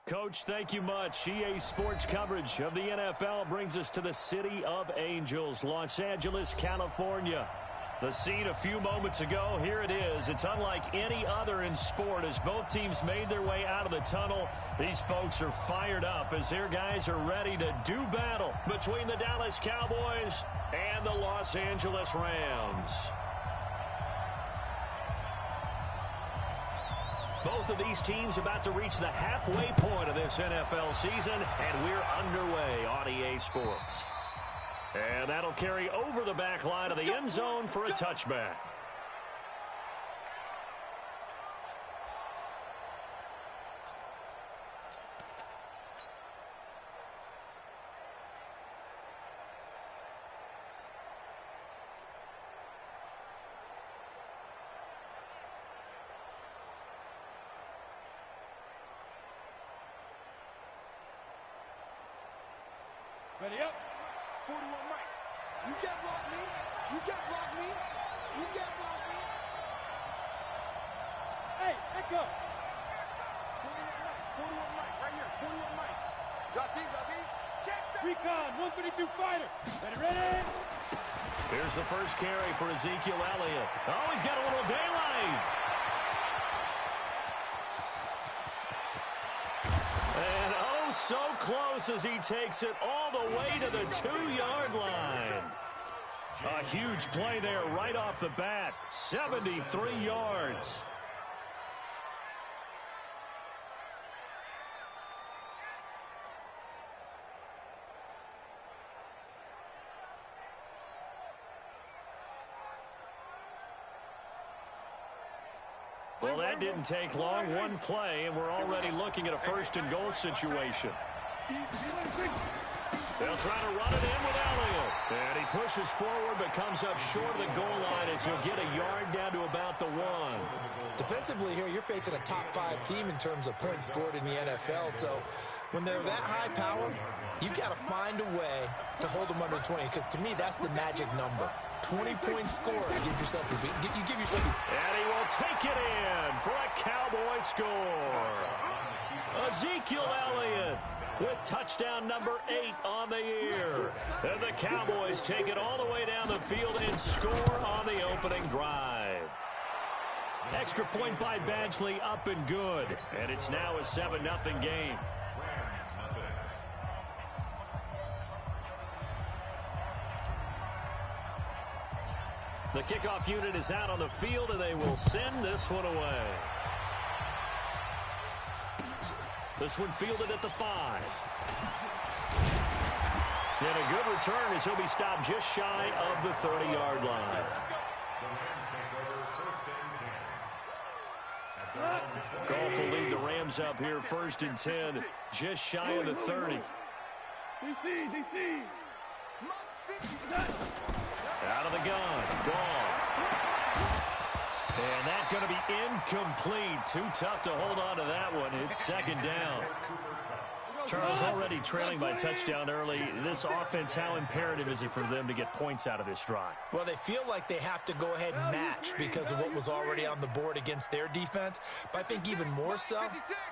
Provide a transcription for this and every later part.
Coach, thank you much. EA Sports coverage of the NFL brings us to the City of Angels, Los Angeles, California. The scene a few moments ago, here it is. It's unlike any other in sport as both teams made their way out of the tunnel. These folks are fired up as their guys are ready to do battle between the Dallas Cowboys and the Los Angeles Rams. Both of these teams about to reach the halfway point of this NFL season, and we're underway on EA Sports. And that'll carry over the back line of the end zone for a touchback. Ready up. 41 Mike. You can't block me. You can't block me. You can't block me. Hey, let go. 41 Mike. Right here. 41 Mike. Drop deep, drop deep. Check that. Recon, 132 fighter. Ready. Here's the first carry for Ezekiel Elliott. Oh, he's got a little daylight. And so close as he takes it all the way to the 2-yard line. A huge play there right off the bat. 73 yards. Well, that didn't take long. One play, and we're already looking at a first-and-goal situation. They'll try to run it in with Elliott. And he pushes forward but comes up short of the goal line as he'll get a yard down to about the 1. Defensively here, you're facing a top-5 team in terms of points scored in the NFL. So when they're that high powered, you've got to find a way to hold them under 20. Because to me, that's the magic number. 20 points scored. You give yourself and he will take it in for a Cowboy score. Ezekiel Elliott with touchdown number 8 on the year. And the Cowboys take it all the way down the field and score on the opening drive. Extra point by Badgley up and good. And it's now a 7-0 game. The kickoff unit is out on the field, and they will send this one away. This one fielded at the 5. And a good return as he'll be stopped just shy of the 30-yard line. Goff will lead the Rams up here, 1st and 10, just shy of the 30. Out of the gun, Goff. And that's going to be incomplete. Too tough to hold on to that one. It's 2nd down. Charles, already trailing by touchdown early. This offense, how imperative is it for them to get points out of this drive? Well, they feel like they have to go ahead and match because of what was already on the board against their defense. But I think even more so, you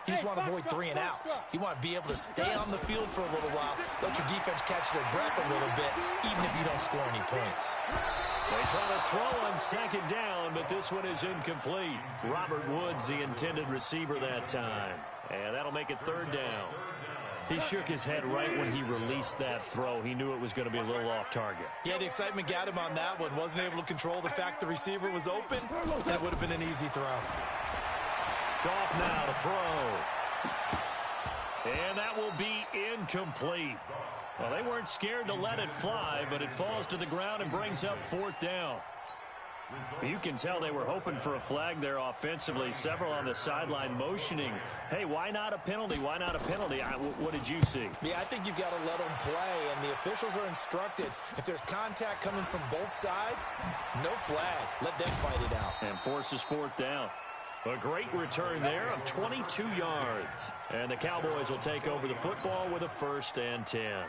just want to avoid 3 and outs. You want to be able to stay on the field for a little while, let your defense catch their breath a little bit, even if you don't score any points. They try to throw on 2nd down, but this one is incomplete. Robert Woods, the intended receiver that time. And that'll make it 3rd down. He shook his head right when he released that throw. He knew it was going to be a little off target. Yeah, the excitement got him on that one. Wasn't able to control the fact the receiver was open. That would have been an easy throw. Goff now to throw. And that will be incomplete. Well, they weren't scared to let it fly, but it falls to the ground and brings up 4th down. You can tell they were hoping for a flag there offensively. Several on the sideline motioning, hey, why not a penalty? Why not a penalty? What did you see? Yeah, I think you've got to let them play, and the officials are instructed. If there's contact coming from both sides, no flag. Let them fight it out. And forces 4th down. A great return there of 22 yards. And the Cowboys will take over the football with a 1st and 10.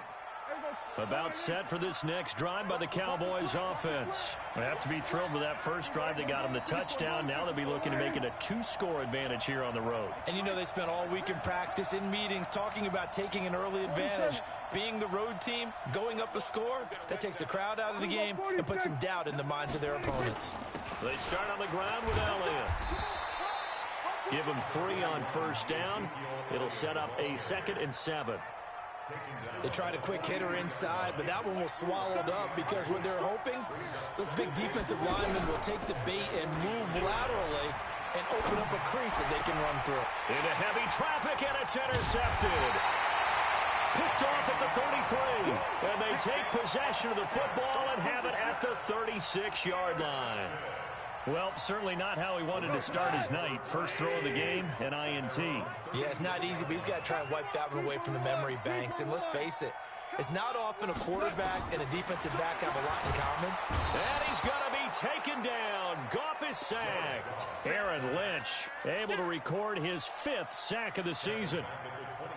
About set for this next drive by the Cowboys offense. They have to be thrilled with that first drive. They got them the touchdown. Now they'll be looking to make it a 2-score advantage here on the road. And you know they spent all week in practice, in meetings, talking about taking an early advantage. Being the road team, going up a score, that takes the crowd out of the game and puts some doubt in the minds of their opponents. They start on the ground with Elliott. Give them 3 on first down. It'll set up a 2nd and 7. They tried a quick hitter inside, but that one was swallowed up because what they're hoping, those big defensive linemen will take the bait and move laterally and open up a crease that they can run through. Into heavy traffic, and it's intercepted. Picked off at the 33, and they take possession of the football and have it at the 36-yard line. Well, certainly not how he wanted to start his night. First throw of the game, an INT. Yeah, it's not easy, but he's got to try and wipe that one away from the memory banks. And let's face it, it's not often a quarterback and a defensive back have a lot in common. And he's going to be taken down. Goff is sacked. Aaron Lynch able to record his 5th sack of the season.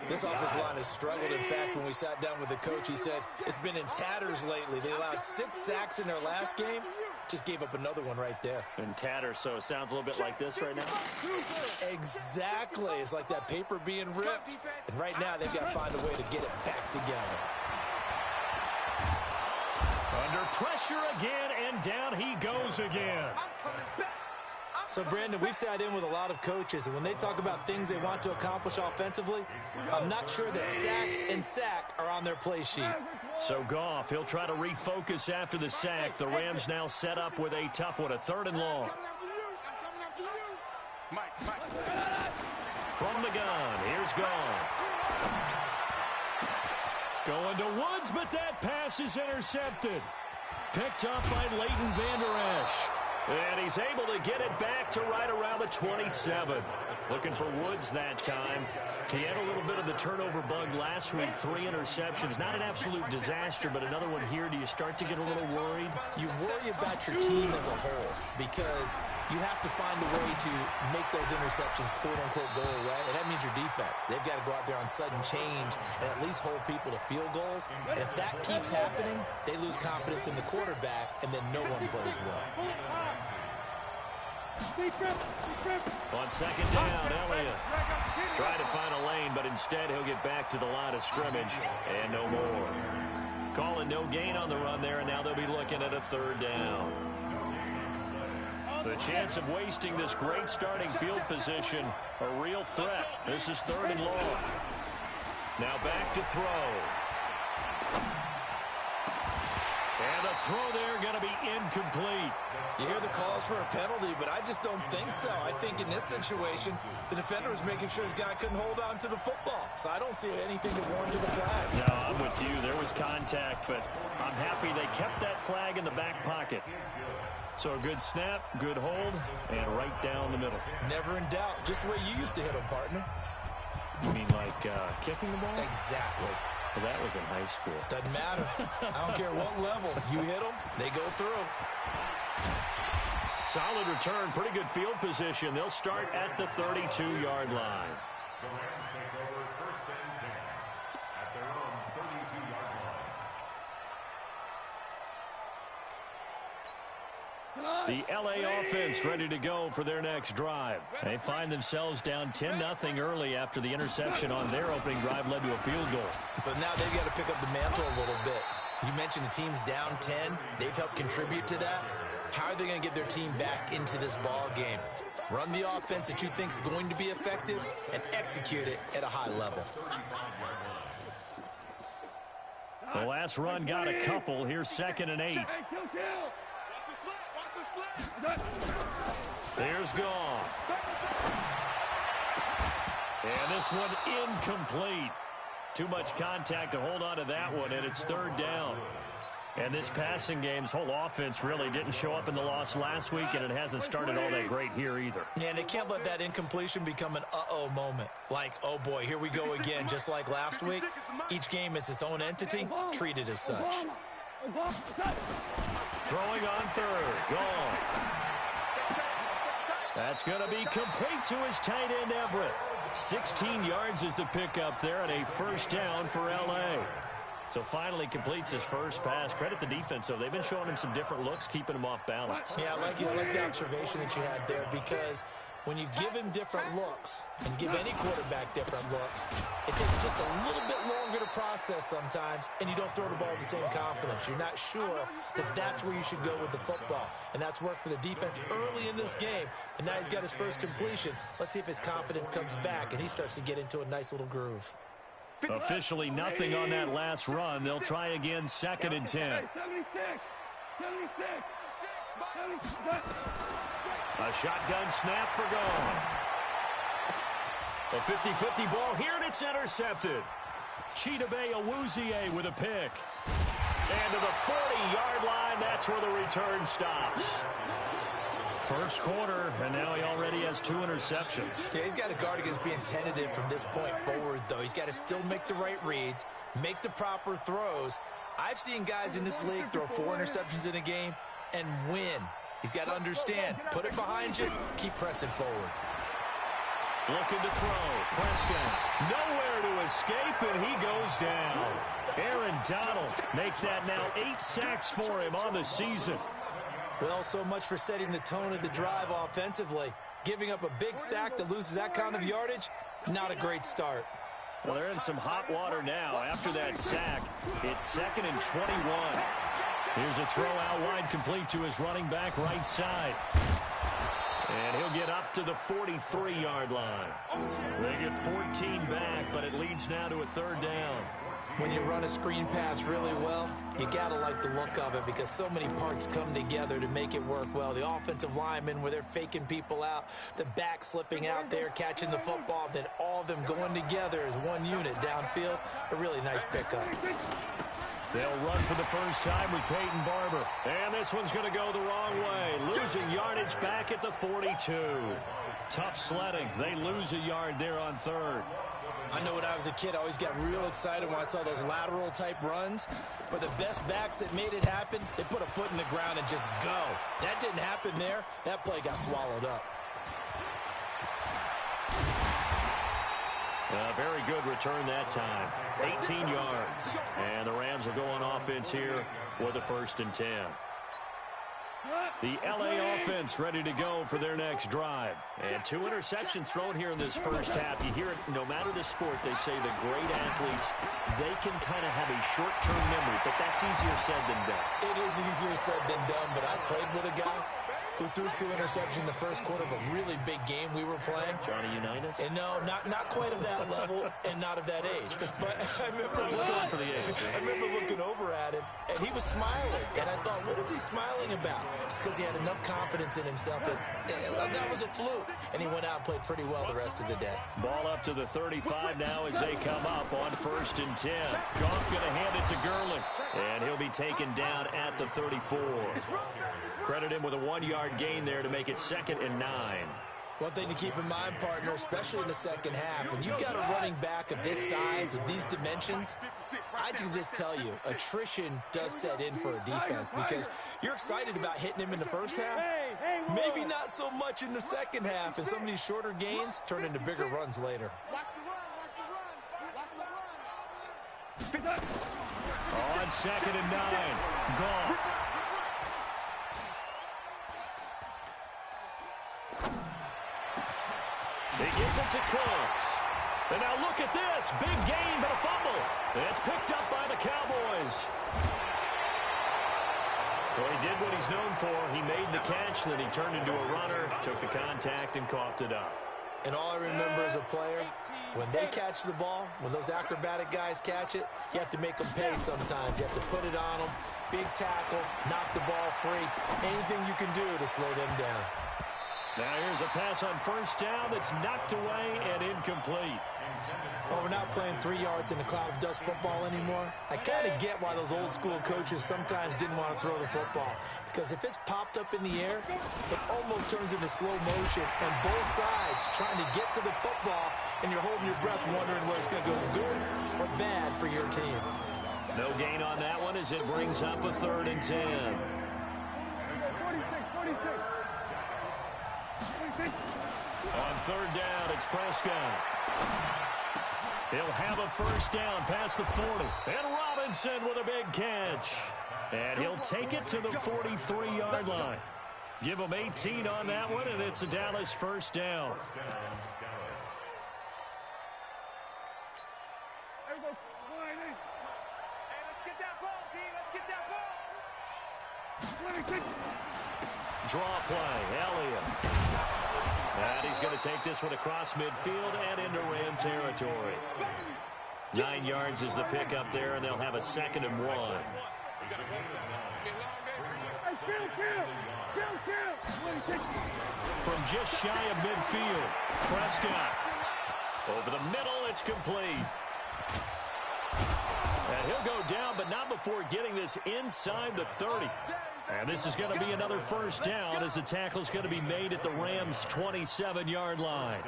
This offensive line has struggled. In fact, when we sat down with the coach, he said it's been in tatters lately. They allowed 6 sacks in their last game. Just gave up another one right there. In tatters, so it sounds a little bit like this right now. Exactly. It's like that paper being ripped. And right now, they've got to find a way to get it back together. Under pressure again, and down he goes again. So, Brandon, we've sat in with a lot of coaches, and when they talk about things they want to accomplish offensively, I'm not sure that sack and sack are on their play sheet. So Goff, he'll try to refocus after the sack. The Rams now set up with a tough one, a 3rd and long. From the gun, here's Goff. Going to Woods, but that pass is intercepted. Picked up by Leighton Vander Esch. And he's able to get it back to right around the 27. Looking for Woods that time. He had a little bit of the turnover bug last week. 3 interceptions. Not an absolute disaster, but another one here. Do you start to get a little worried? You worry about your team as a whole because you have to find a way to make those interceptions, quote-unquote, go away. And that means your defense. They've got to go out there on sudden change and at least hold people to field goals. And if that keeps happening, they lose confidence in the quarterback, and then no one plays well. On 2nd down, Elliott trying to find a lane, but instead he'll get back to the line of scrimmage and no more. Calling no gain on the run there, and now they'll be looking at a 3rd down. The chance of wasting this great starting field position, a real threat. This is 3rd and long. Now back to throw. And the throw there going to be incomplete. You hear the calls for a penalty, but I just don't think so. I think in this situation, the defender was making sure his guy couldn't hold on to the football. So I don't see anything to warrant to the flag. No, I'm with you. There was contact, but I'm happy they kept that flag in the back pocket. So a good snap, good hold, and right down the middle. Never in doubt. Just the way you used to hit them, partner. You mean like kicking the ball? Exactly. Well, that was in high school. Doesn't matter. I don't care what level. You hit them, they go through. Solid return, pretty good field position. They'll start at the 32-yard line. The Rams take over 1st and 10 at their own 32-yard line. The LA offense ready to go for their next drive. They find themselves down 10-0 early after the interception on their opening drive led to a field goal. So now they've got to pick up the mantle a little bit. You mentioned the team's down 10. They've helped contribute to that. How are they going to get their team back into this ball game? Run the offense that you think is going to be effective and execute it at a high level. The last run got a couple. Here's 2nd and 8. There's Goff. And this one incomplete. Too much contact to hold on to that one, and it's 3rd down. And this passing game's whole offense really didn't show up in the loss last week, and it hasn't started all that great here either. Yeah, and they can't let that incompletion become an uh-oh moment. Like, oh boy, here we go again, just like last week. Each game is its own entity, treated as such. Throwing on 3rd, Goff. That's going to be complete to his tight end, Everett. 16 yards is the pickup there, and a 1st down for L.A. So finally completes his first pass. Credit the defense, though. They've been showing him some different looks, keeping him off balance. Yeah, I like the observation that you had there, because when you give him different looks and give any quarterback different looks, it takes just a little bit longer to process sometimes, and you don't throw the ball with the same confidence. You're not sure that that's where you should go with the football, and that's worked for the defense early in this game, and now he's got his first completion. Let's see if his confidence comes back and he starts to get into a nice little groove. Officially nothing on that last run. They'll try again, 2nd and 10. A shotgun snap for gone. A 50-50 ball here, and it's intercepted. Chidobe Awuzie with a pick. And to the 40-yard line, that's where the return stops. First quarter, and now he already has 2 interceptions. Yeah, he's got to guard against being tentative from this point forward, though. He's got to still make the right reads, make the proper throws. I've seen guys in this league throw 4 interceptions in a game and win. He's got to understand, put it behind you, keep pressing forward. Looking to throw. Prescott nowhere to escape, and he goes down. Aaron Donald make that now 8 sacks for him on the season. Well, so much for setting the tone of the drive offensively. Giving up a big sack that loses that kind of yardage, not a great start. Well, they're in some hot water now. After that sack, it's 2nd and 21. Here's a throw out wide, complete to his running back right side. And he'll get up to the 43-yard line. They get 14 back, but it leads now to a 3rd down. When you run a screen pass really well, you got to like the look of it, because so many parts come together to make it work well. The offensive linemen, where they're faking people out, the back slipping out there, catching the football, then all of them going together as one unit downfield. A really nice pickup. They'll run for the first time with Peyton Barber. And this one's going to go the wrong way. Losing yardage back at the 42. Tough sledding. They lose a yard there on 3rd. I know when I was a kid, I always got real excited when I saw those lateral-type runs. But the best backs that made it happen, they put a foot in the ground and just go. That didn't happen there. That play got swallowed up. Very good return that time. 18 yards. And the Rams will go on offense here with a 1st and 10. The LA offense ready to go for their next drive. And 2 interceptions thrown here in this first half. You hear it, no matter the sport, they say the great athletes, they can kind of have a short-term memory, but that's easier said than done. It is easier said than done, but I played with a guy who threw 2 interceptions in the first quarter of a really big game we were playing. Johnny Unitas? And no, not quite of that level and not of that age. But I remember looking over at him, and he was smiling. And I thought, what is he smiling about? It's because he had enough confidence in himself that that was a fluke. And he went out and played pretty well the rest of the day. Ball up to the 35 now as they come up on 1st and 10. Goff going to hand it to Gurley. And he'll be taken down at the 34. Credit him with a 1-yard gain there to make it 2nd and 9. One thing to keep in mind, partner, especially in the second half, when you've got a running back of this size, of these dimensions, I can just tell you, attrition does set in for a defense, because you're excited about hitting him in the first half, maybe not so much in the second half, and some of these shorter gains turn into bigger runs later. On 2nd and 9, Goff. He gets it to Cooks. And now look at this. Big gain, but a fumble. It's picked up by the Cowboys. Well, he did what he's known for. He made the catch, then he turned into a runner, took the contact, and coughed it up. And all I remember as a player, when they catch the ball, when those acrobatic guys catch it, you have to make them pay sometimes. You have to put it on them, big tackle, knock the ball free. Anything you can do to slow them down. Now here's a pass on 1st down that's knocked away and incomplete. Well, we're not playing 3 yards in a cloud of dust football anymore. I kind of get why those old school coaches sometimes didn't want to throw the football. Because if it's popped up in the air, it almost turns into slow motion. And both sides trying to get to the football, and you're holding your breath wondering whether it's going to go good or bad for your team. No gain on that one as it brings up a 3rd and 10. On 3rd down, it's Prescott. He'll have a first down past the 40. And Robinson with a big catch. And he'll take it to the 43-yard line. Give him 18 on that one, and it's a Dallas first down. Draw play, Elliott. And he's going to take this one across midfield and into Ram territory. 9 yards is the pickup there, and they'll have a 2nd and 1. From just shy of midfield, Prescott. Over the middle, it's complete. And he'll go down, but not before getting this inside the 30. And this is going to be another first down as the tackle is going to be made at the Rams' 27-yard line.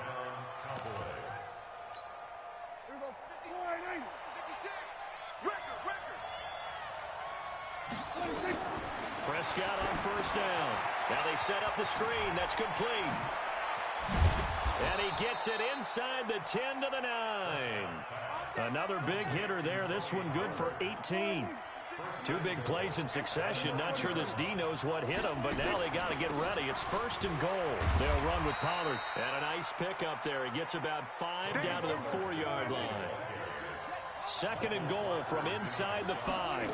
Prescott on first down. Now they set up the screen. That's complete. And he gets it inside the 10 to the 9. Another big hitter there. This one good for 18. 2 big plays in succession. Not sure this D knows what hit him, but now they got to get ready. It's 1st and goal. They'll run with Pollard. And a nice pickup there. He gets about 5 down to the 4-yard line. 2nd and goal from inside the 5.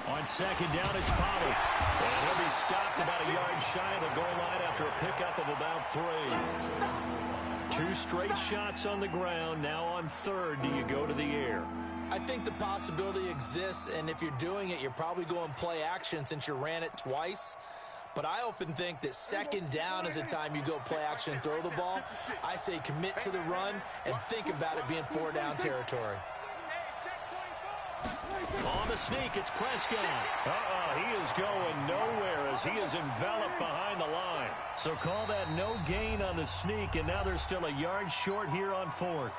On 2nd down, it's Pollard. And he'll be stopped about a yard shy of the goal line after a pickup of about 3. 2 straight shots on the ground. Now on 3rd, do you go to the air? I think the possibility exists, and if you're doing it, you're probably going play action since you ran it twice. But I often think that 2nd down is the time you go play action and throw the ball. I say commit to the run and think about it being 4-down territory. On the sneak, it's Prescott. He is going nowhere as he is enveloped behind the line. So call that no gain on the sneak, and now they're still a yard short here on 4th.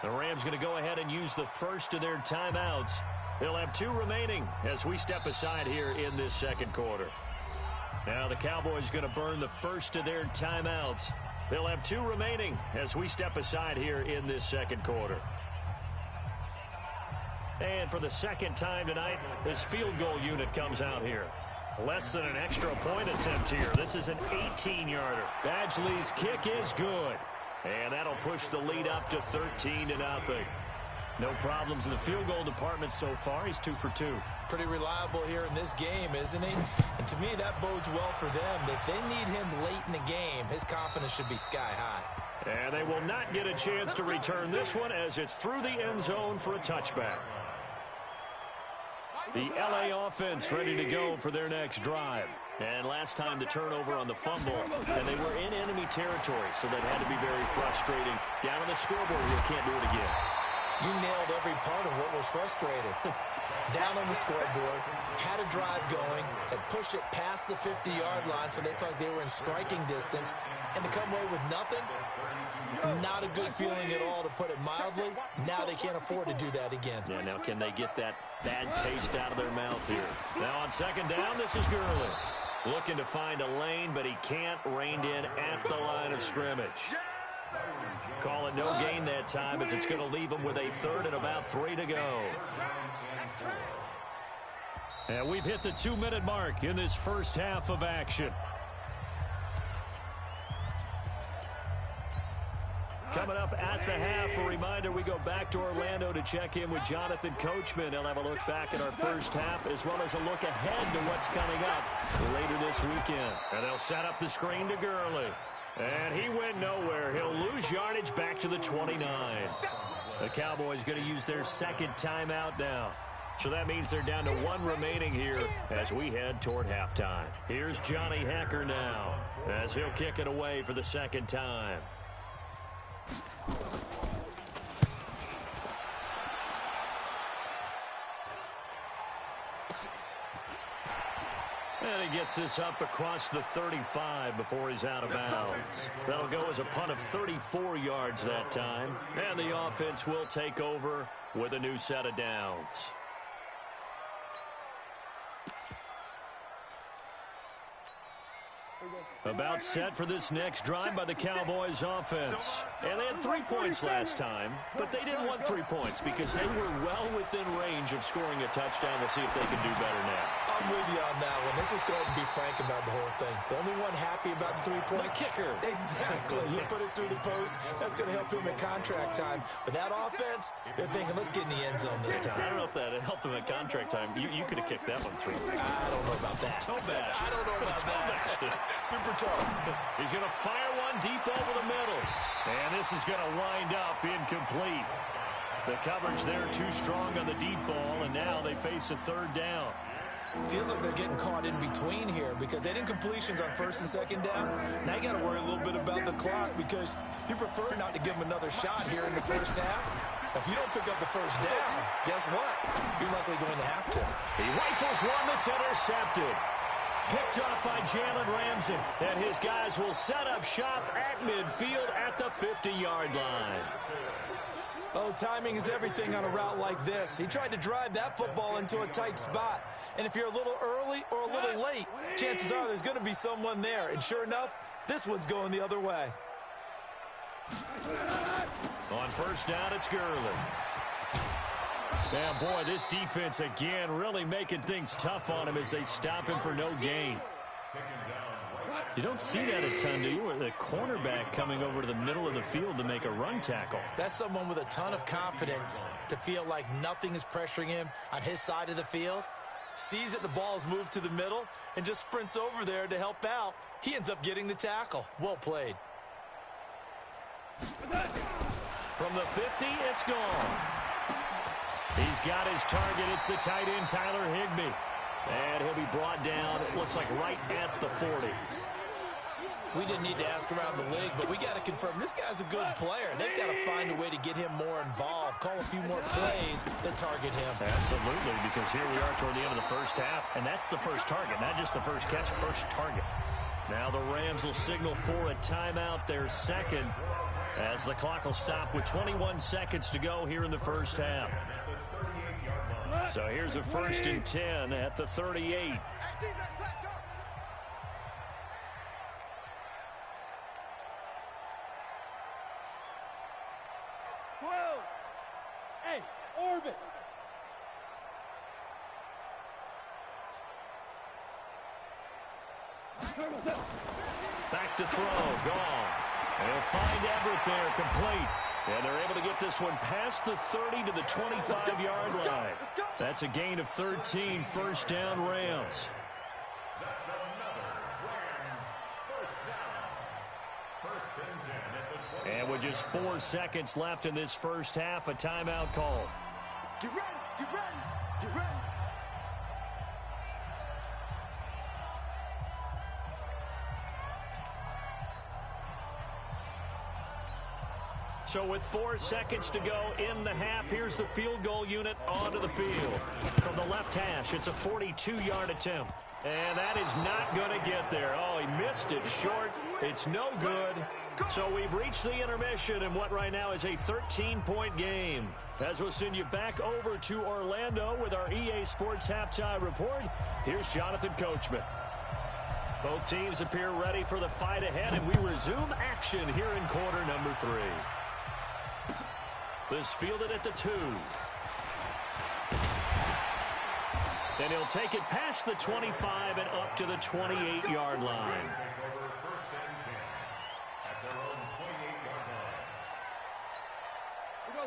The Rams going to go ahead and use the first of their timeouts. They'll have 2 remaining as we step aside here in this 2nd quarter. Now the Cowboys going to burn the first of their timeouts. They'll have 2 remaining as we step aside here in this 2nd quarter. And for the 2nd time tonight, this field goal unit comes out here. Less than an extra point attempt here. This is an 18-yarder. Badgley's kick is good. And that'll push the lead up to 13-0. No problems in the field goal department so far. He's 2 for 2. Pretty reliable here in this game, isn't he? And to me, that bodes well for them. If they need him late in the game, his confidence should be sky high. And they will not get a chance to return this one as it's through the end zone for a touchback. The LA offense ready to go for their next drive. And last time the turnover on the fumble, and they were in enemy territory, so that had to be very frustrating. Down on the scoreboard, you can't do it again. You nailed every part of what was frustrating. Down on the scoreboard, had a drive going, had pushed it past the 50-yard line so they felt like they were in striking distance, and to come away with nothing, not a good feeling at all, to put it mildly. Now they can't afford to do that again. Yeah, now can they get that bad taste out of their mouth here? Now on 2nd down, this is Gurley. Looking to find a lane, but he can't, reined in at the line of scrimmage. Call it no gain that time as it's going to leave him with a 3rd and about 3 to go. And we've hit the 2-minute mark in this first half of action. Coming up at the half, a reminder, we go back to Orlando to check in with Jonathan Coachman. He'll have a look back at our first half as well as a look ahead to what's coming up later this weekend. And they'll set up the screen to Gurley. And he went nowhere. He'll lose yardage back to the 29. The Cowboys going to use their 2nd timeout now. So that means they're down to 1 remaining here as we head toward halftime. Here's Johnny Hacker now as he'll kick it away for the 2nd time. And he gets this up across the 35 before he's out of bounds. That'll go as a punt of 34 yards that time. And the offense will take over with a new set of downs. About set for this next drive by the Cowboys offense. And they had 3 points last time, but they didn't want 3 points because they were well within range of scoring a touchdown. We'll see if they can do better now. I'm with you on that one. Let's just go ahead and be frank about the whole thing. The only one happy about the 3-point kicker. Exactly. You put it through the post. That's going to help him at contract time. But that offense, they're thinking, let's get in the end zone this time. I don't know if that helped him at contract time. You could have kicked that one through. I don't know about that. Toe bash. I don't know about that. Super toe. He's going to fire one deep over the middle. And this is going to wind up incomplete. The coverage there too strong on the deep ball, and now they face a 3rd down. Feels like they're getting caught in between here because they didn't completions on 1st and 2nd down. Now you got to worry a little bit about the clock because you prefer not to give them another shot here in the 1st half. If you don't pick up the 1st down, guess what? You're likely going to have to. He rifles one that's intercepted. Picked off by Jalen Ramsey. And his guys will set up shop at midfield at the 50-yard line. Oh, timing is everything on a route like this. He tried to drive that football into a tight spot. And if you're a little early or a little late, chances are there's going to be someone there. And sure enough, this one's going the other way. On 1st down, it's Gurley. Yeah, boy, this defense again really making things tough on him as they stop him for no gain. You don't see that a ton, do you? With a cornerback coming over to the middle of the field to make a run tackle. That's someone with a ton of confidence to feel like nothing is pressuring him on his side of the field. Sees that the ball's moved to the middle and just sprints over there to help out. He ends up getting the tackle. Well played. From the 50, it's gone. He's got his target. It's the tight end, Tyler Higbee. And he'll be brought down, it looks like, right at the 40. We didn't need to ask around the league, but we got to confirm this guy's a good player. They've got to find a way to get him more involved, call a few more plays that target him. Absolutely, because here we are toward the end of the 1st half, and that's the first target, not just the first catch, first target. Now the Rams will signal for a timeout, their 2nd, as the clock will stop with 21 seconds to go here in the 1st half. So here's a 1st and 10 at the 38. Hey, orbit. Back to throw, gone. They'll find Everett there, complete. And they're able to get this one past the 30 to the 25-yard line. That's a gain of 13, 1st down Rams. That's another Rams 1st down. 1st and 10 at the 20. And with just 4 seconds left in this 1st half, a timeout call. Get ready, get ready, get ready. So with 4 seconds to go in the half, here's the field goal unit onto the field. From the left hash, it's a 42-yard attempt. And that is not going to get there. Oh, he missed it short. It's no good. So we've reached the intermission in what right now is a 13-point game. As we'll send you back over to Orlando with our EA Sports Halftime Report, here's Jonathan Coachman. Both teams appear ready for the fight ahead, and we resume action here in quarter number 3. This fielded at the 2. And he'll take it past the 25 and up to the 28-yard line.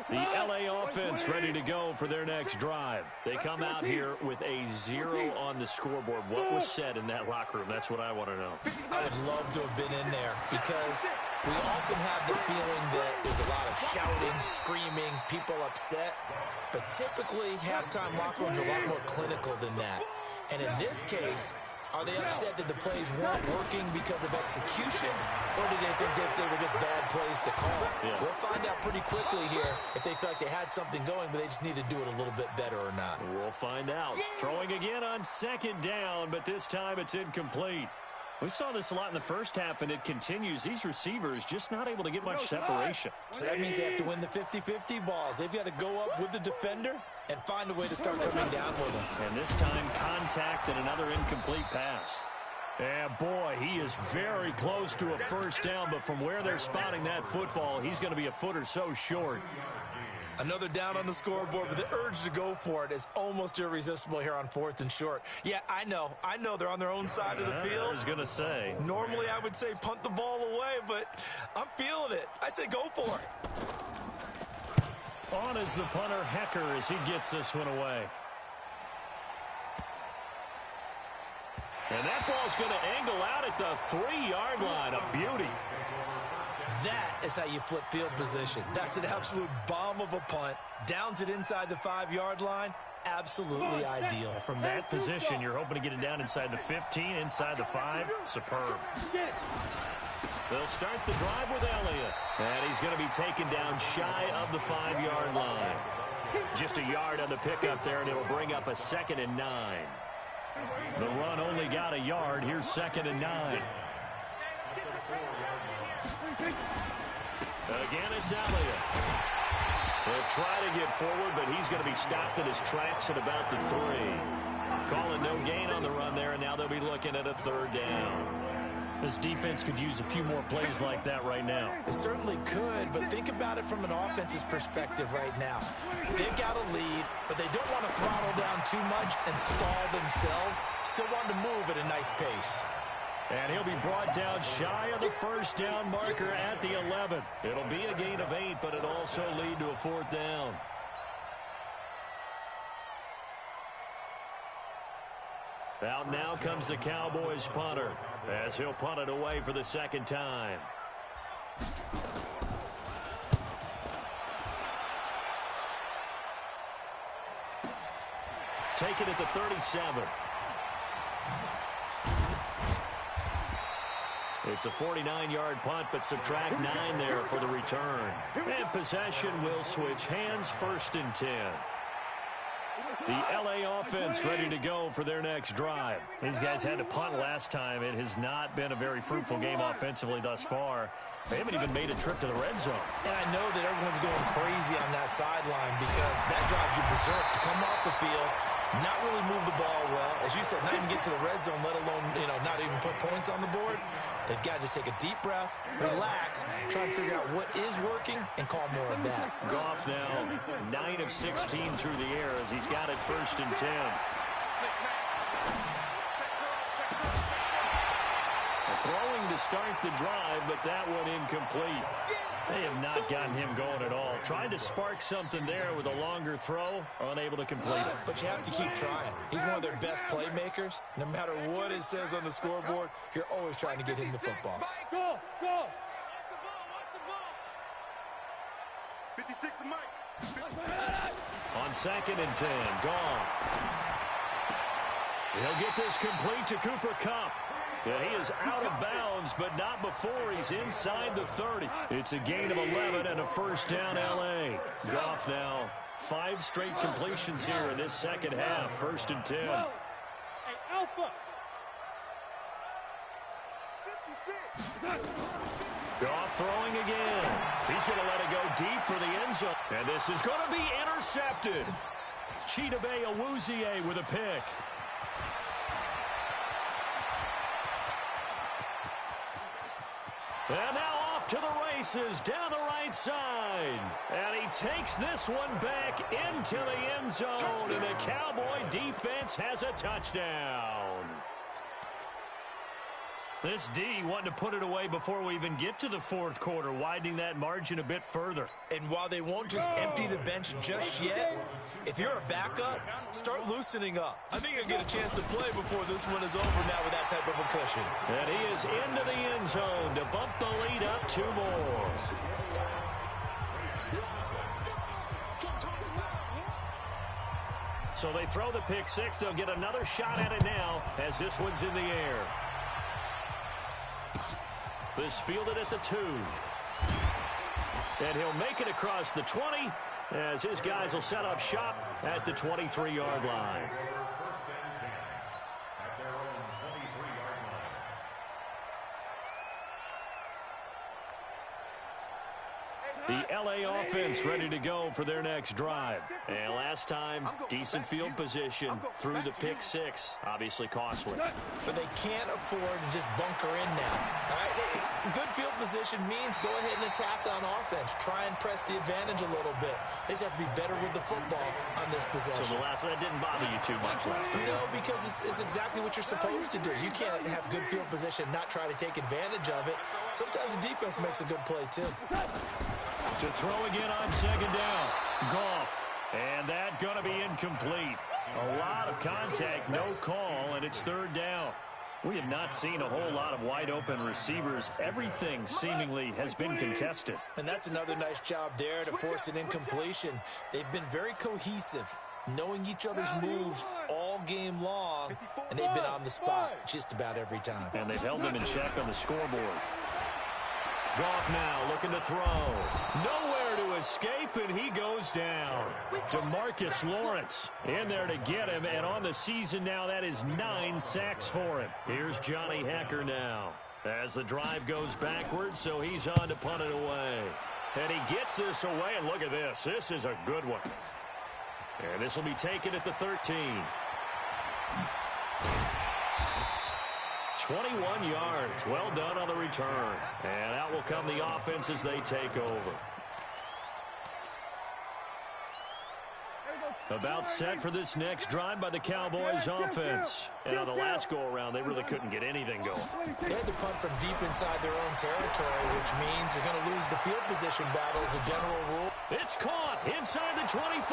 The LA offense ready to go for their next drive. They come out here with a 0 on the scoreboard. What was said in that locker room? That's what I want to know. I would love to have been in there because we often have the feeling that there's a lot of shouting, screaming, people upset. But typically, halftime locker rooms are a lot more clinical than that. And in this case, are they upset that the plays weren't working because of execution, or did they think they were just bad plays to call? Yeah. We'll find out pretty quickly here if they feel like they had something going, but they just need to do it a little bit better or not. We'll find out. Throwing again on 2nd down, but this time it's incomplete. We saw this a lot in the 1st half, and it continues. These receivers just not able to get much separation. So that means they have to win the 50-50 balls. They've got to go up with the defender and find a way to start coming down with them. And this time, contact and another incomplete pass. And boy, he is very close to a first down, but from where they're spotting that football, he's going to be a foot or so short. Another down on the scoreboard, but the urge to go for it is almost irresistible here on 4th and short. Yeah, I know they're on their own side of the field. I was going to say. Normally I would say punt the ball away, but I'm feeling it. I say go for it. On is the punter, Hecker, as he gets this one away. And that ball's going to angle out at the 3-yard line. A beauty. That is how you flip field position. That's an absolute bomb of a punt. Downs it inside the 5-yard line. Absolutely ideal. From that position, you're hoping to get it down inside the 15, inside the 5. Superb. They'll start the drive with Elliott. And he's going to be taken down shy of the 5-yard line. Just a yard on the pickup there, and it'll bring up a 2nd and 9. The run only got a yard. Here's 2nd and 9. Again, it's Elliott. He'll try to get forward, but he's going to be stopped in his tracks at about the 3. Calling no gain on the run there, and now they'll be looking at a 3rd down. This defense could use a few more plays like that right now. It certainly could, but think about it from an offense's perspective right now. They've got a lead, but they don't want to throttle down too much and stall themselves. Still want to move at a nice pace. And he'll be brought down shy of the first down marker at the 11. It'll be a gain of 8, but it'll also lead to a 4th down. Out now comes the Cowboys punter, as he'll punt it away for the 2nd time. Take it at the 37. It's a 49-yard punt, but subtract 9 there for the return. And possession will switch hands, 1st and 10. The L.A. offense ready to go for their next drive. These guys had to punt last time. It has not been a very fruitful game offensively thus far. They haven't even made a trip to the red zone. And I know that everyone's going crazy on that sideline because that drives you berserk to come off the field, not really move the ball well. As you said, not even get to the red zone, let alone, not even put points on the board. They've got to just take a deep breath, relax, try and figure out what is working, and call more of that. Goff now 9 of 16 through the air as he's got it 1st and 10. Throwing to start the drive, but that one incomplete. They have not gotten him going at all. Tried to spark something there with a longer throw, unable to complete it. But you have to keep trying. He's one of their best playmakers. No matter what it says on the scoreboard, you're always trying to get him the football. Go! 56 to Mike. On 2nd and 10, Goff. He'll get this complete to Cooper Kupp. Yeah, he is out of bounds, but not before he's inside the 30. It's a gain of 11 and a 1st down L.A. Goff now 5 straight completions here in this 2nd half. 1st and 10. Hey, Alpha. 56. Goff throwing again. He's going to let it go deep for the end zone. And this is going to be intercepted. Chidobe Awuzie with a pick. And now off to the races down the right side. And he takes this one back into the end zone. And the Cowboy defense has a touchdown. This D wanting to put it away before we even get to the 4th quarter, widening that margin a bit further. And while they won't just empty the bench just yet, if you're a backup, start loosening up. I think you'll get a chance to play before this one is over now with that type of a cushion. And he is into the end zone to bump the lead up 2 more. So they throw the pick 6. They'll get another shot at it now as this one's in the air. This fielded at the 2. And he'll make it across the 20 as his guys will set up shop at the 23-yard line. The LA offense ready to go for their next drive. And last time, decent field position through the pick six. Obviously costly. But they can't afford to just bunker in now. All right? Good field position means go ahead and attack on offense. Try and press the advantage a little bit. They just have to be better with the football on this possession. So the last one, it didn't bother you too much last time? No, because it's exactly what you're supposed to do. You can't have good field position, not try to take advantage of it. Sometimes the defense makes a good play, too. To throw again on second down. Goff. And that going to be incomplete. A lot of contact, no call, and it's third down. We have not seen a whole lot of wide-open receivers. Everything seemingly has been contested. And that's another nice job there to force an incompletion. They've been very cohesive, knowing each other's moves all game long, and they've been on the spot just about every time. And they've held them in check on the scoreboard. Goff now looking to throw. Nowhere to escape, and he goes down. DeMarcus Lawrence in there to get him, and on the season now, that is 9 sacks for him. Here's Johnny Hacker now as the drive goes backwards, so he's on to punt it away. And he gets this away, and look at this. This is a good one. And this will be taken at the 13. 21 yards. Well done on the return. And out will come the offense as they take over. About set for this next drive by the Cowboys offense. And on the last go-around, they really couldn't get anything going. They had to punt from deep inside their own territory, which means they're going to lose the field position battle as a general rule. It's caught inside the 25.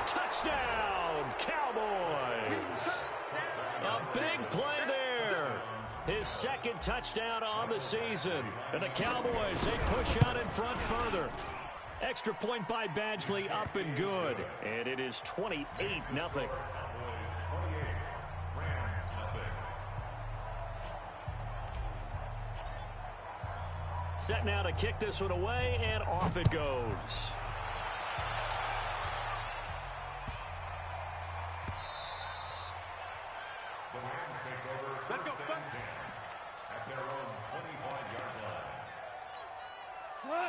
Touchdown, Cowboys. A big play there. His second touchdown on the season. And the Cowboys, they push out in front further. Extra point by Badgley, up and good. And it is 28-0. Set now to kick this one away, and off it goes. Let's go back. At their own 25-yard line.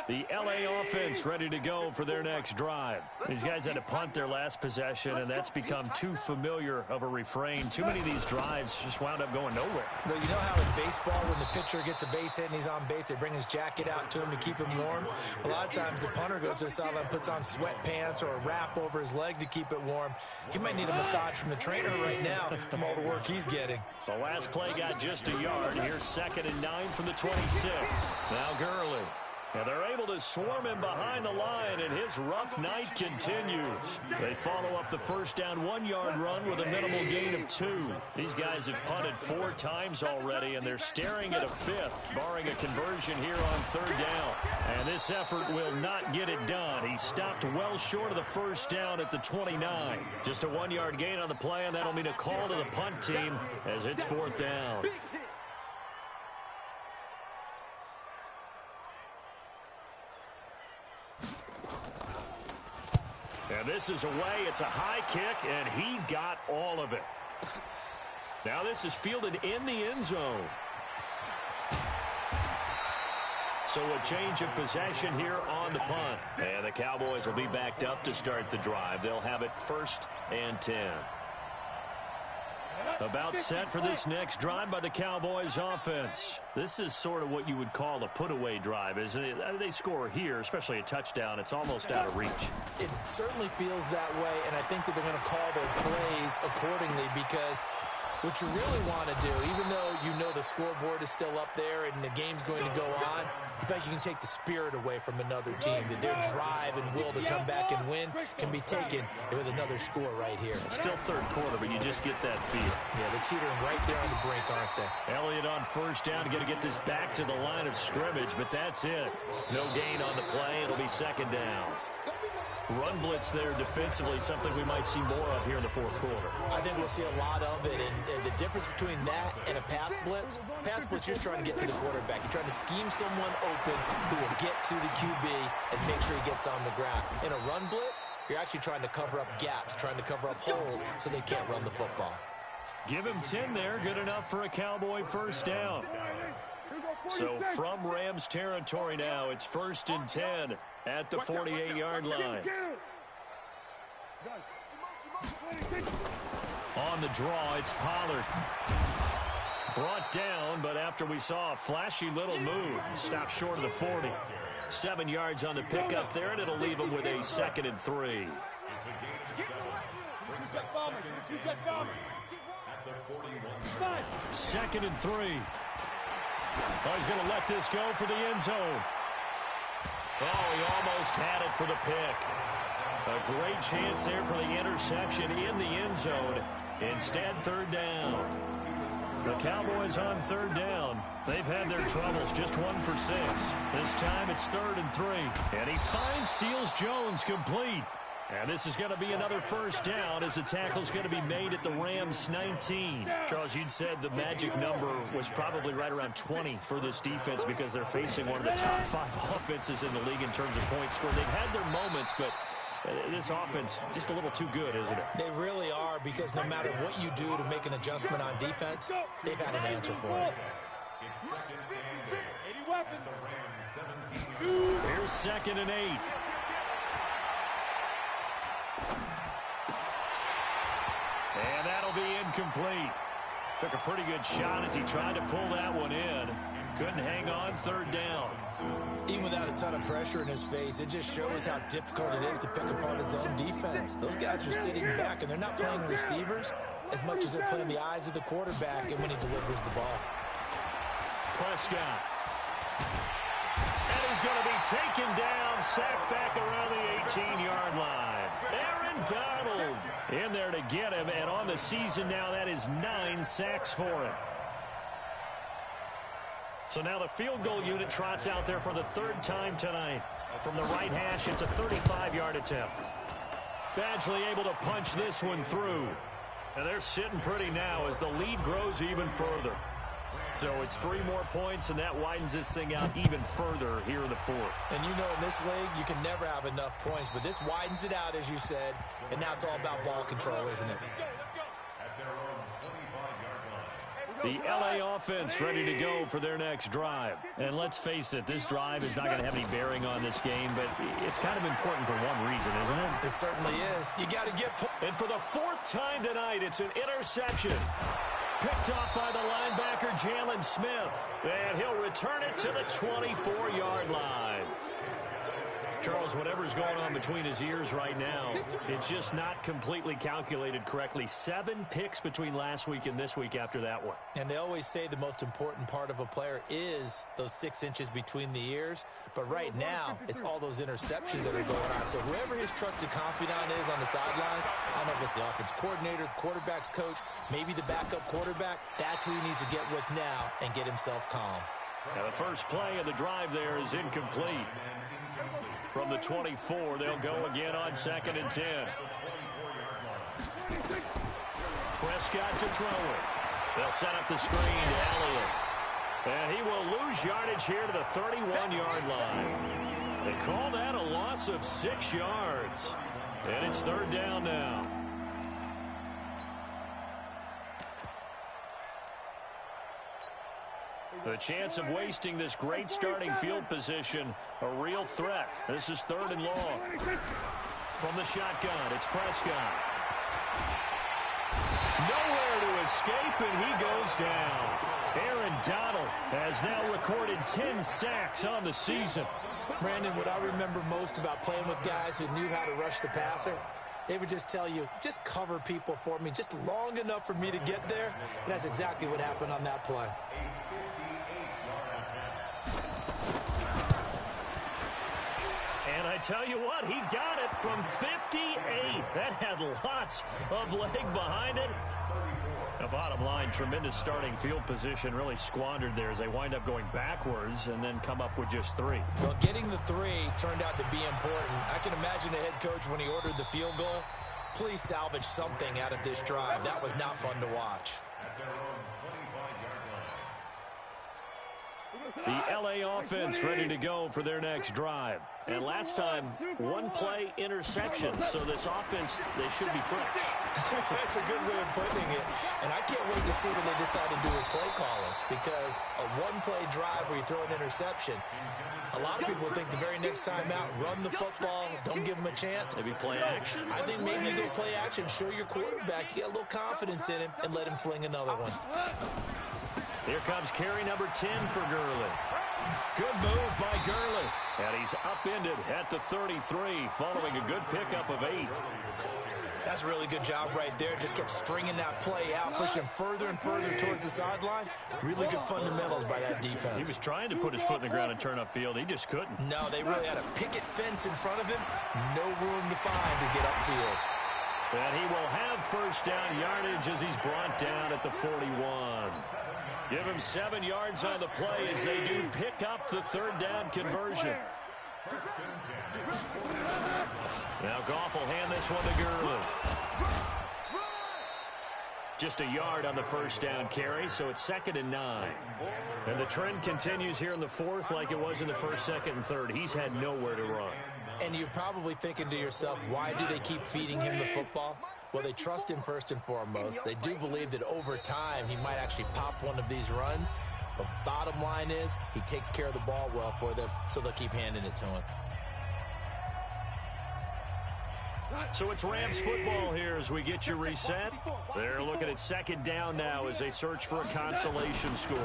The LA offense ready to go for their next drive. These guys had to punt their last possession, and that's become too familiar of a refrain. Too many of these drives just wound up going nowhere. Well, you know how in baseball, when the pitcher gets a base hit and he's on base, they bring his jacket out to him to keep him warm? A lot of times the punter goes to the sideline, puts on sweatpants or a wrap over his leg to keep it warm. He might need a massage from the trainer right now from all the work he's getting. The last play got just a yard. Here's 2nd and 9 from the 26. Now Gurley. And they're able to swarm him behind the line, and his rough night continues. They follow up the first down 1-yard run with a minimal gain of 2. These guys have punted 4 times already, and they're staring at a 5th, barring a conversion here on 3rd down. And this effort will not get it done. He stopped well short of the first down at the 29. Just a 1-yard gain on the play, and that'll mean a call to the punt team as it's 4th down. And this is away. It's a high kick, and he got all of it. Now this is fielded in the end zone. So a change of possession here on the punt. And the Cowboys will be backed up to start the drive. They'll have it 1st and 10. About set for this next drive by the Cowboys offense. This is sort of what you would call a put-away drive, isn't it? They score here, especially a touchdown. It's almost out of reach. It certainly feels that way, and I think that they're going to call their plays accordingly, because what you really want to do, even though you know the scoreboard is still up there and the game's going to go on, in fact, you can take the spirit away from another team, that their drive and will to come back and win can be taken with another score right here. It's still 3rd quarter, but you just get that feel. Yeah, they're teetering right there on the brink, aren't they? Elliott on 1st down, going to get this back to the line of scrimmage, but that's it. No gain on the play. It'll be 2nd down. Run blitz there defensively, something we might see more of here in the 4th quarter. I think we'll see a lot of it, and the difference between that and a pass blitz, you're just trying to get to the quarterback. You're trying to scheme someone open who will get to the QB and make sure he gets on the ground. In a run blitz, you're actually trying to cover up gaps, trying to cover up holes so they can't run the football. Give him 10 there. Good enough for a Cowboy first down. So from Rams territory now, it's 1st and 10 at the 48-yard line. On the draw, it's Pollard. Brought down, but after we saw a flashy little move, stopped short of the 40. 7 yards on the pickup there, and it'll leave him with a 2nd and 3. Second and 3. Oh, he's going to let this go for the end zone. Oh, he almost had it for the pick. A great chance there for the interception in the end zone. Instead, 3rd down. The Cowboys on 3rd down. They've had their troubles, just 1 for 6. This time it's 3rd and 3. And he finds Seals-Jones complete. And this is going to be another first down as the tackle's going to be made at the Rams 19. Charles, you'd said the magic number was probably right around 20 for this defense because they're facing one of the top 5 offenses in the league in terms of points scored. They've had their moments, but this offense just a little too good, isn't it? They really are, because no matter what you do to make an adjustment on defense, they've had an answer for it. Here's 2nd and 8. And that'll be incomplete. Took a pretty good shot as he tried to pull that one in. Couldn't hang on, 3rd down. Even without a ton of pressure in his face, it just shows how difficult it is to pick apart his own defense. Those guys are sitting back, and they're not playing receivers as much as they're playing the eyes of the quarterback and when he delivers the ball. Prescott. And he's going to be taken down, sacked back around the 18-yard line. Aaron Donald in there to get him, and on the season now, that is 9 sacks for him. So now the field goal unit trots out there for the 3rd time tonight. From the right hash, it's a 35-yard attempt. Badgley able to punch this one through. And they're sitting pretty now as the lead grows even further. So it's 3 more points, and that widens this thing out even further here in the 4th. And you know, in this league, you can never have enough points, but this widens it out, as you said, and now it's all about ball control, isn't it? The LA offense ready to go for their next drive. And let's face it, this drive is not going to have any bearing on this game, but it's kind of important for one reason, isn't it? It certainly is. You got to get... And for the 4th time tonight, it's an interception. Picked off by the linebacker, Jalen Smith. And he'll return it to the 24-yard line. Charles, whatever's going on between his ears right now, it's just not completely calculated correctly. 7 picks between last week and this week after that one. And they always say the most important part of a player is those 6 inches between the ears. But right now, it's all those interceptions that are going on. So whoever his trusted confidant is on the sidelines, I don't know if it's the offense coordinator, the quarterback's coach, maybe the backup quarterback, that's who he needs to get with now and get himself calm. Now the first play of the drive there is incomplete. From the 24, they'll go again on 2nd and 10. Prescott to throw it. They'll set up the screen to Elliott. And he will lose yardage here to the 31-yard line. They call that a loss of 6 yards. And it's 3rd down now. The chance of wasting this great starting field position, a real threat. This is 3rd and long. From the shotgun, it's Prescott. Nowhere to escape, and he goes down. Aaron Donald has now recorded 10 sacks on the season. Brandon, what I remember most about playing with guys who knew how to rush the passer, they would just tell you, just cover people for me, just long enough for me to get there. And that's exactly what happened on that play. And I tell you what, he got it from 58. That had lots of leg behind it. The bottom line, tremendous starting field position, really squandered there as they wind up going backwards and then come up with just 3. Well, getting the 3 turned out to be important. I can imagine the head coach when he ordered the field goal. Please salvage something out of this drive. That was not fun to watch. The LA offense ready to go for their next drive. And last time, one play interception. So this offense, they should be fresh. That's a good way of putting it. And I can't wait to see what they decide to do with play calling. Because a one-play drive where you throw an interception, a lot of people think the very next time out, run the football, don't give them a chance. Maybe play action. I think maybe you go play action, show your quarterback, get a little confidence in him, and let him fling another one. Here comes carry number 10 for Gurley. Good move by Gurley. And he's upended at the 33, following a good pickup of 8. That's a really good job right there. Just kept stringing that play out, pushing further and further towards the sideline. Really good fundamentals by that defense. He was trying to put his foot in the ground and turn upfield. He just couldn't. No, they really had a picket fence in front of him. No room to find to get upfield. And he will have first down yardage as he's brought down at the 41. Give him 7 yards on the play as they do pick up the third down conversion. Now Goff will hand this one to Gurley. Just a yard on the first down carry, so it's 2nd and 9. And the trend continues here in the fourth like it was in the first, second, and third. He's had nowhere to run. And you're probably thinking to yourself, why do they keep feeding him the football? Well, they trust him first and foremost. They do believe that over time he might actually pop one of these runs. But bottom line is he takes care of the ball well for them, so they'll keep handing it to him. So it's Rams football here as we get you reset. They're looking at 2nd down now as they search for a consolation score.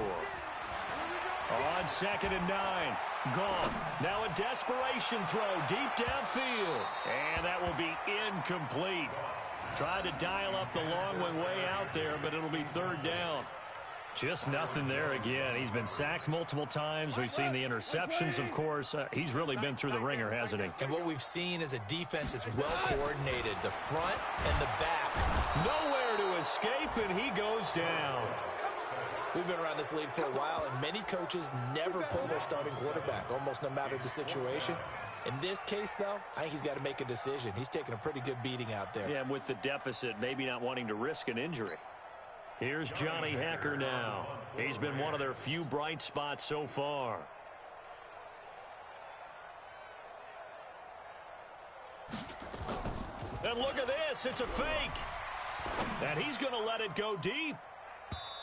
On 2nd and 9, Goff. Now a desperation throw deep downfield. And that will be incomplete. Tried to dial up the long one way out there, but it'll be 3rd down. Just nothing there again. He's been sacked multiple times. We've seen the interceptions, of course. He's really been through the ringer, hasn't he? And what we've seen is a defense that's well coordinated, the front and the back. Nowhere to escape, and he goes down. We've been around this league for a while, and many coaches never pull their starting quarterback, almost no matter the situation. In this case, though, I think he's got to make a decision. He's taking a pretty good beating out there. Yeah, with the deficit, maybe not wanting to risk an injury. Here's Johnny Hacker now. He's been one of their few bright spots so far. And look at this. It's a fake. And he's going to let it go deep.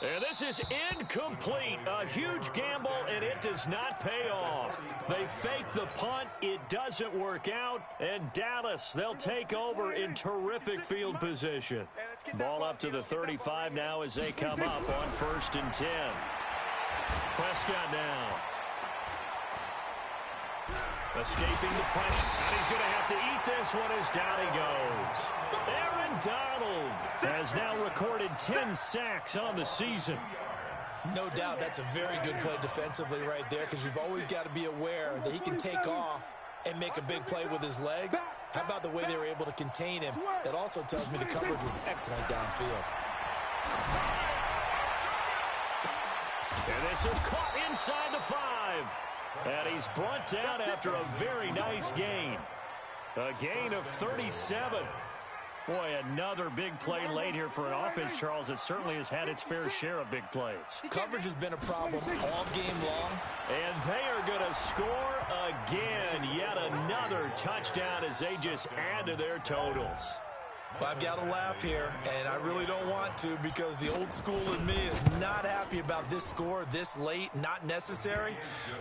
And this is incomplete. A huge gamble, and it does not pay off. They fake the punt. It doesn't work out. And Dallas, they'll take over in terrific field position. Ball up to the 35 now as they come up on 1st and 10. Prescott now. Escaping the pressure. And he's going to have to eat this one as down he goes. Aaron Donald has now recorded 10 sacks on the season. No doubt that's a very good play defensively right there, because you've always got to be aware that he can take off and make a big play with his legs. How about the way they were able to contain him? That also tells me the coverage was excellent downfield. And this is caught inside the 5. And he's brought down after a very nice gain. A gain of 37. Boy, another big play late here for an offense, Charles, that certainly has had its fair share of big plays. Coverage has been a problem all game long. And they are going to score again. Yet another touchdown as they just add to their totals. Well, I've got to laugh here, and I really don't want to, because the old school in me is not happy about this score this late, not necessary.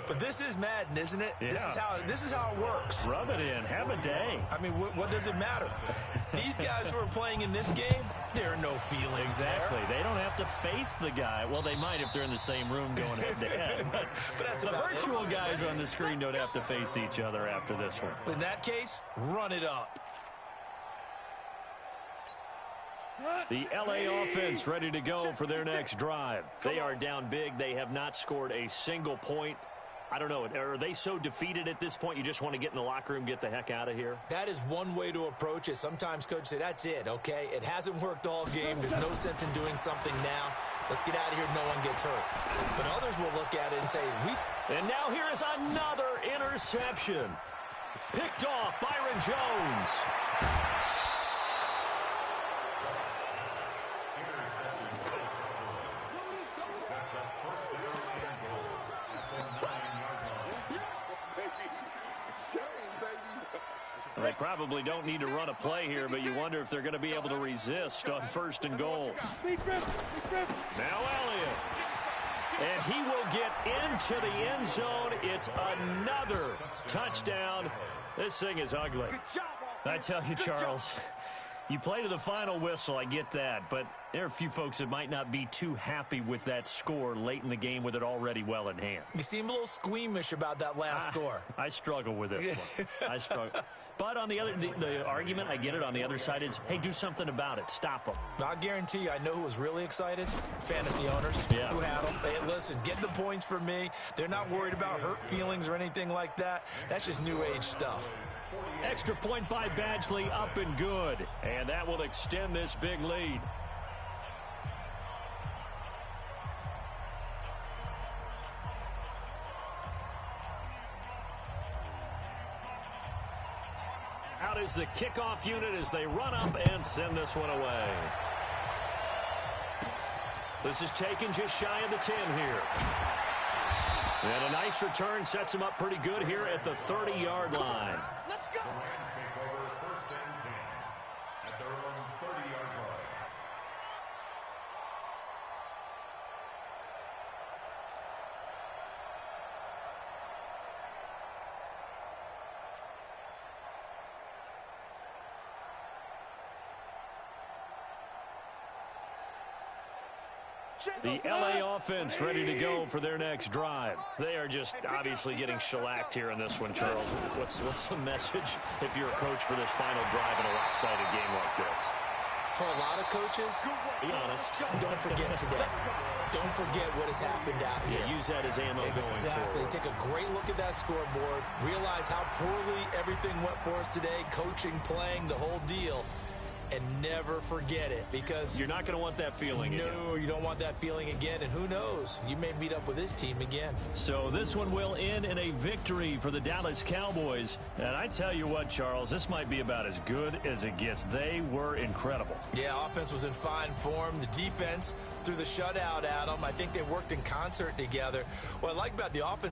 But this is Madden, isn't it? Yeah. This is how it works. Rub it in. Have a day. I mean, what does it matter? These guys who are playing in this game, there are no feelings Exactly. there. They don't have to face the guy. Well, they might if they're in the same room going head-to-head. But that's the about virtual it. guys on the screen don't have to face each other after this one. In that case, run it up. The LA offense ready to go for their next drive. They are down big. They have not scored a single point. I don't know. Are they so defeated at this point you just want to get in the locker room, get the heck out of here? That is one way to approach it. Sometimes coaches say, that's it, okay? It hasn't worked all game. There's no sense in doing something now. Let's get out of here. No one gets hurt. But others will look at it and say, And now here is another interception. Picked off Byron Jones. probably don't need to run a play here, but you wonder if they're going to be able to resist on 1st and goal. Now Elliott. And he will get into the end zone. It's another touchdown. This thing is ugly. I tell you, Charles, you play to the final whistle, I get that, but there are a few folks that might not be too happy with that score late in the game with it already well in hand. You seem a little squeamish about that last score. I struggle with this one. I struggle. But on the other, the argument, I get it, on the other side is, hey, do something about it. Stop them. I'll guarantee you, I know who was really excited. Fantasy owners who had them. Hey, listen, get the points for me. They're not worried about hurt feelings or anything like that. That's just new age stuff. Extra point by Badgley, up and good. And that will extend this big lead. Out is the kickoff unit as they run up and send this one away. This is taken just shy of the 10 here. And a nice return sets him up pretty good here at the 30-yard line. Let's go. The Rams take over 1st and 10 at their own 30-yard line. The LA offense ready to go for their next drive. They are just obviously getting shellacked here in this one, Charles. What's the message if you're a coach for this final drive in a lopsided game like this? For a lot of coaches, Be honest. don't forget today. Don't forget what has happened out here. Yeah, use that as ammo Exactly. going forward. Take a great look at that scoreboard. Realize how poorly everything went for us today. Coaching, playing, the whole deal. And never forget it, because You're not going to want that feeling again. no, you don't want that feeling again. And who knows? You may meet up with this team again. So this one will end in a victory for the Dallas Cowboys. And I tell you what, Charles, this might be about as good as it gets. They were incredible. Yeah, offense was in fine form. The defense threw the shutout at them. I think they worked in concert together. What I like about the offense